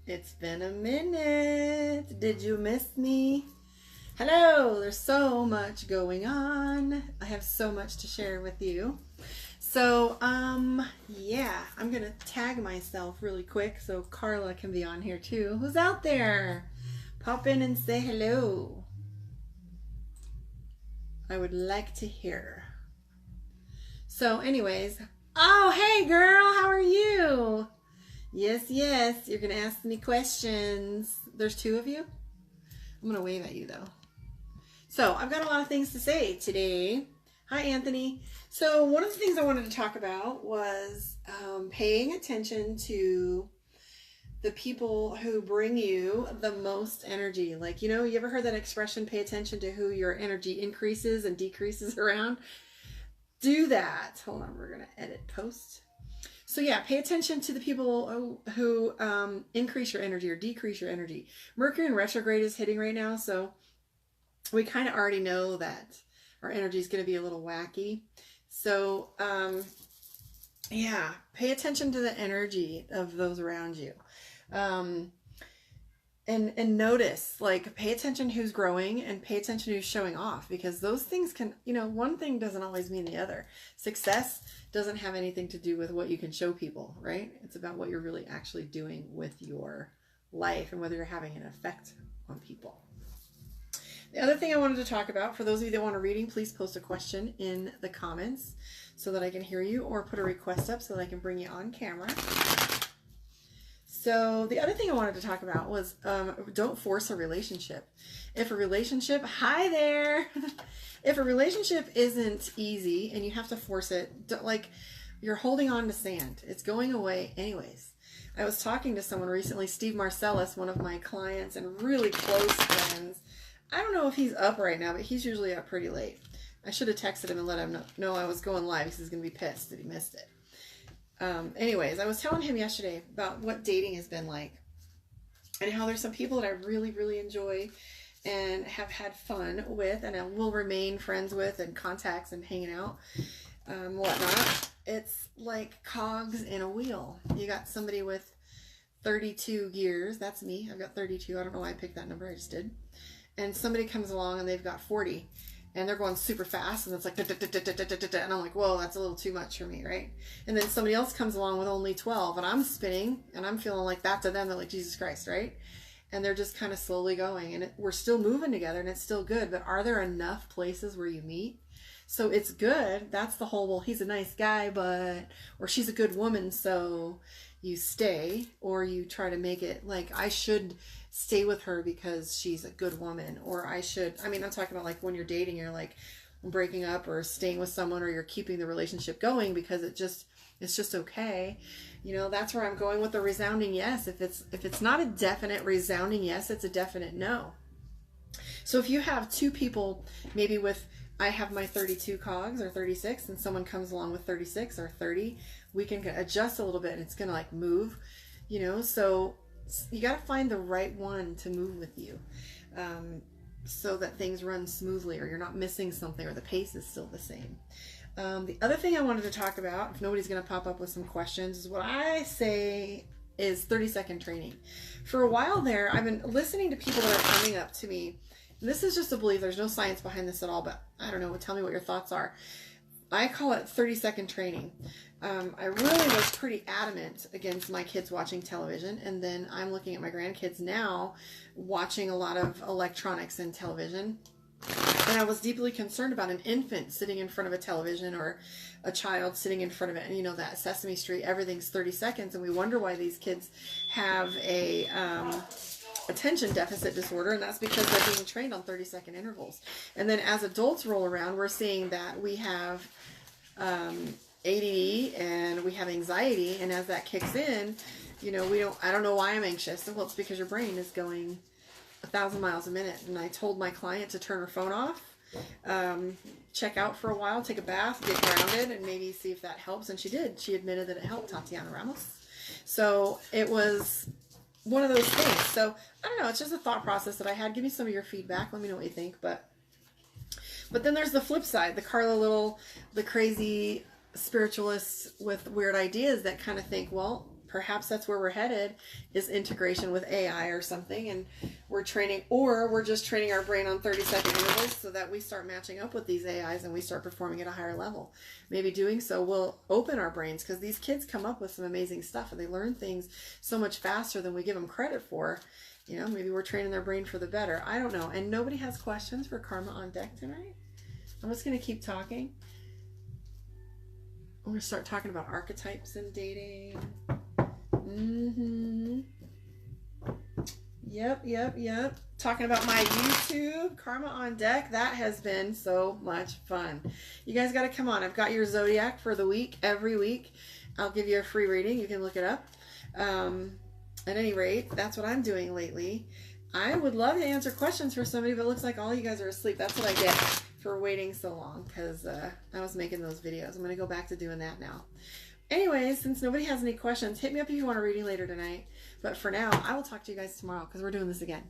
It's been a minute. Did you miss me? Hello, there's so much going on. I have so much to share with you. So, yeah, I'm going to tag myself really quick so Carla can be on here too. Who's out there? Pop in and say hello. I would like to hear. So anyways, oh, hey girl, how are you? Yes, you're going to ask me questions. There's two of you? I'm going to wave at you though. So I've got a lot of things to say today. Hi, Anthony. So one of the things I wanted to talk about was paying attention to the people who bring you the most energy. Like, you know, you ever heard that expression, pay attention to who your energy increases and decreases around? Do that. Hold on, we're going to edit post. So yeah, pay attention to the people who increase your energy or decrease your energy. Mercury in retrograde is hitting right now, so we kind of already know that our energy is going to be a little wacky. So yeah, pay attention to the energy of those around you. And notice, like, pay attention who's growing and pay attention who's showing off, because those things can, you know, one thing doesn't always mean the other. Success doesn't have anything to do with what you can show people, right? It's about what you're really actually doing with your life and whether you're having an effect on people. The other thing I wanted to talk about, for those of you that want a reading, please post a question in the comments so that I can hear you, or put a request up so that I can bring you on camera. So the other thing I wanted to talk about was don't force a relationship. If a relationship, hi there, if a relationship isn't easy and you have to force it, like, you're holding on to sand. It's going away anyways. I was talking to someone recently, Steve Marcellus, one of my clients and really close friends. I don't know if he's up right now, but he's usually up pretty late. I should have texted him and let him know I was going live because he's going to be pissed that he missed it. Anyways, I was telling him yesterday about what dating has been like and how there's some people that I really, really enjoy and have had fun with and I will remain friends with and contacts and hanging out, whatnot. It's like cogs in a wheel. You got somebody with 32 gears. That's me. I've got 32. I don't know why I picked that number. I just did. And somebody comes along and they've got 40. And they're going super fast, and it's like, and I'm like, whoa, that's a little too much for me, right? And then somebody else comes along with only 12, and I'm spinning, and I'm feeling like that to them. They're like, Jesus Christ, right? And they're just kind of slowly going, and we're still moving together, and it's still good, but are there enough places where you meet? So it's good. That's the whole, well, he's a nice guy, but, or she's a good woman, so you stay, or you try to make it like, I should stay with her because she's a good woman, or I mean, I'm talking about like when you're dating, you're like breaking up or staying with someone, or you're keeping the relationship going because it's just okay. You know, that's where I'm going with the resounding yes. If it's not a definite resounding yes, it's a definite no. So if you have two people, maybe I have my 32 cogs or 36 and someone comes along with 36 or 30, we can adjust a little bit and it's going to like move, you know, so you got to find the right one to move with you, so that things run smoothly, or you're not missing something, or the pace is still the same. The other thing I wanted to talk about, if nobody's going to pop up with some questions, is what I say is 30-second training. For a while there, I've been listening to people that are coming up to me. And this is just a belief. There's no science behind this at all, but I don't know. Tell me what your thoughts are. I call it 30-second training. I really was pretty adamant against my kids watching television, and then I'm looking at my grandkids now watching a lot of electronics and television, and I was deeply concerned about an infant sitting in front of a television or a child sitting in front of it, and you know that Sesame Street, everything's 30 seconds, and we wonder why these kids have a attention deficit disorder, and that's because they're being trained on 30-second intervals. And then as adults roll around, we're seeing that we have ADD and we have anxiety, and as that kicks in, you know, I don't know why I'm anxious. Well, it's because your brain is going 1,000 miles a minute. And I told my client to turn her phone off, check out for a while, take a bath, get grounded, and maybe see if that helps. And she did. She admitted that it helped, Tatiana Ramos. So it was one of those things. So I don't know, it's just a thought process that I had. Give me some of your feedback. Let me know what you think. But then there's the flip side, the Carla Little, the crazy spiritualists with weird ideas that kind of think, well, perhaps that's where we're headed, is integration with AI or something. And we're training, or we're just training our brain on 30-second intervals so that we start matching up with these AIs and we start performing at a higher level. Maybe doing so will open our brains, because these kids come up with some amazing stuff and they learn things so much faster than we give them credit for. You know, maybe we're training their brain for the better. I don't know. And nobody has questions for Karma on Deck tonight? I'm just going to keep talking. I'm going to start talking about archetypes in dating. Yep. Talking about my YouTube, Karma on Deck. That has been so much fun. You guys got to come on. I've got your zodiac for the week, every week. I'll give you a free reading. You can look it up. At any rate, that's what I'm doing lately. I would love to answer questions for somebody, but it looks like all you guys are asleep. That's what I get for waiting so long, because I was making those videos. I'm going to go back to doing that now. Anyways, since nobody has any questions, hit me up if you want a reading later tonight. But for now, I will talk to you guys tomorrow, because we're doing this again.